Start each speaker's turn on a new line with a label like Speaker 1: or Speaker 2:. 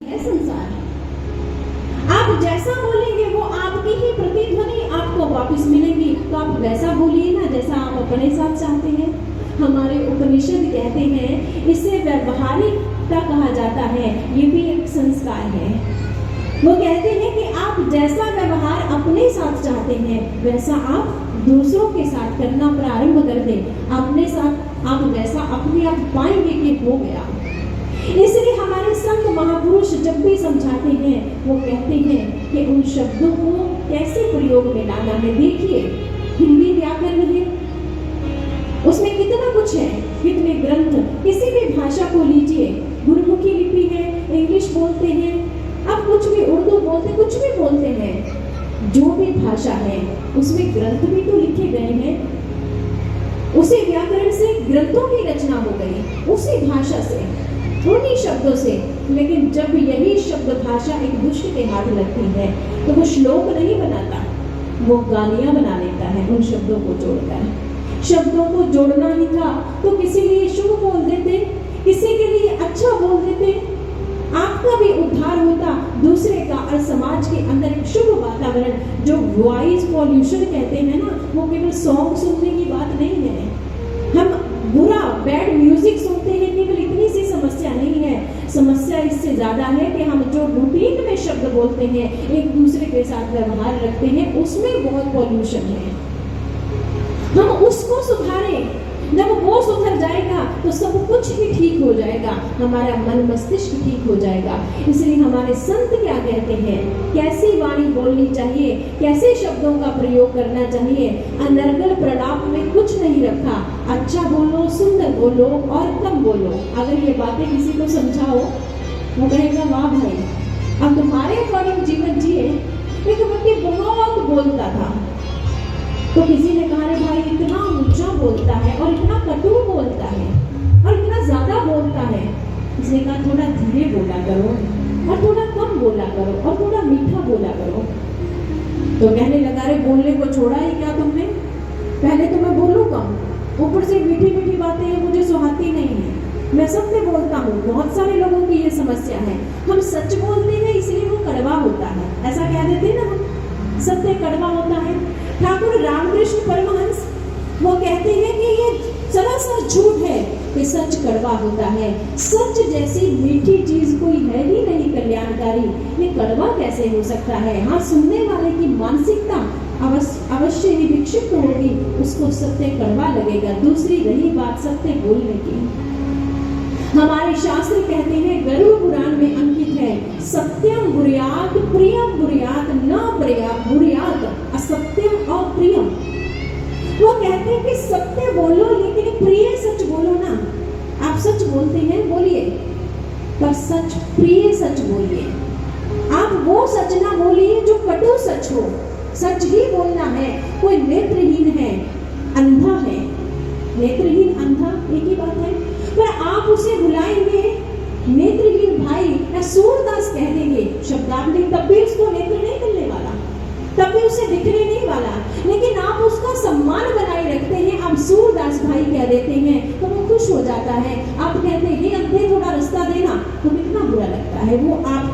Speaker 1: है संसार। आप जैसा बोलेंगे वो आपकी ही प्रतिध्वनि आपको वापस मिलेगी। तो आप वैसा बोलिए ना जैसा आप अपने साथ चाहते हैं। हमारे उपनिषद कहते हैं इसे व्यवहारिकता कहा जाता है। ये भी एक संस्कार है। वो कहते हैं कि आप जैसा व्यवहार अपने साथ चाहते हैं वैसा आप दूसरों के साथ करना प्रारंभ कर दें। अपने साथ आप वैसा अपने आप पाएंगे कि हो गया। इसलिए हमारे संत महापुरुष जब भी समझाते हैं वो कहते हैं कि उन शब्दों को कैसे प्रयोग में लाना है। देखिए हिंदी व्याकरण है, उसमें कितना कुछ है, कितने ग्रंथ। किसी भी भाषा को लीजिए, गुरुमुखी लिपि है, इंग्लिश बोलते हैं, अब कुछ भी उर्दू बोलते, कुछ भी बोलते हैं। जो भी भाषा है उसमें ग्रंथ भी तो लिखे गए हैं। उसी व्याकरण से ग्रंथों की रचना हो गई, उसी भाषा से, उन्हीं शब्दों से। लेकिन जब यही शब्द भाषा एक दुष्ट के हाथ लगती है तो वो श्लोक नहीं बनाता, वो गालियां बना लेता है उन शब्दों को जोड़कर। शब्दों को जोड़ना ही था तो किसी लिए शुभ बोल देते, किसी के लिए अच्छा बोल देते, आपका भी उद्धार होता, दूसरे का। और समाज के अंदर एक शुभ वातावरण, जो वॉइस पॉल्यूशन कहते हैं ना, वो केवल सॉन्ग सुनने की बात नहीं है। हम बुरा बैड म्यूजिक सुनते हैं, केवल इतनी सी समस्या नहीं है। समस्या इससे ज्यादा है कि हम जो रूटीन में शब्द बोलते हैं, एक दूसरे के साथ व्यवहार रखते हैं, उसमें बहुत पॉल्यूशन है। हम उसको सुधारें। जब वो सुधर जाएगा तो सब कुछ ही ठीक हो जाएगा, हमारा मन मस्तिष्क ठीक हो जाएगा। इसलिए हमारे संत क्या कहते हैं, कैसी वाणी बोलनी चाहिए, कैसे शब्दों का प्रयोग करना चाहिए। अनर्गल प्रलाप में कुछ नहीं रखा, अच्छा बोलो, सुंदर बोलो और कम बोलो। अगर ये बातें किसी को समझाओ वो कहेगा वाह भाई अब तुम्हारे अकॉर्डिंग जीवन जिए। एक व्यक्ति बहुत बोलता था तो किसी ने कहा रे भाई इतना ऊंचा बोलता है और इतना कटु बोलता है और इतना ज्यादा बोलता है। इसने कहा थोड़ा धीरे बोला करो और थोड़ा कम बोला करो और थोड़ा मीठा बोला करो। तो कहने लगा रे बोलने को छोड़ा ही क्या तुमने, पहले तो मैं बोलूं कम, ऊपर से मीठी मीठी बातें ये मुझे सुहाती नहीं है। मैं सत्य बोलता हूँ। बहुत सारे लोगों की ये समस्या है, हम सच बोलते हैं इसलिए वो कड़वा होता है, ऐसा कह देते हैं ना हम, सत्य कड़वा होता है। ठाकुर रामकृष्ण परमहंस वो कहते हैं कि ये सरासर झूठ है कि सच कड़वा होता है। सच जैसी मीठी चीज कोई है ही नहीं कल्याणकारी, ये कड़वा कैसे हो सकता है। हाँ, सुनने वाले की मानसिकता अवश्य ही विक्षिप्त होगी, उसको सत्य कड़वा लगेगा। दूसरी रही बात सत्य बोलने की, हमारे शास्त्र कहते हैं, गरुड़ पुराण में अंकित है, सत्यम बुर्यात प्रियम बुर्यात न बुर्यात असत्यम अप्रियम। वो कहते हैं कि सत्य बोलो लेकिन प्रिय सच बोलो ना। आप सच बोलते हैं बोलिए, पर सच प्रिय सच बोलिए। आप वो सच ना बोलिए जो कटु सच हो। सच ही बोलना है। कोई नेत्रहीन है, अंधा है, नेत्रहीन अंधा एक ही बात है, पर आप उसे बुलाएंगे नेत्रहीन भाई या सूरदास कह देंगे शब्दावली, तब भी उसको नेत्र नहीं मिलने वाला, तब भी उसे दिखने नहीं वाला। लेकिन आप उसका सम्मान बनाए रखते हैं, आप सूरदास भाई कह देते हैं तो वो खुश हो जाता है। आप कहते हैं अंधे थोड़ा रास्ता देना तो कितना बुरा लगता है। वो आप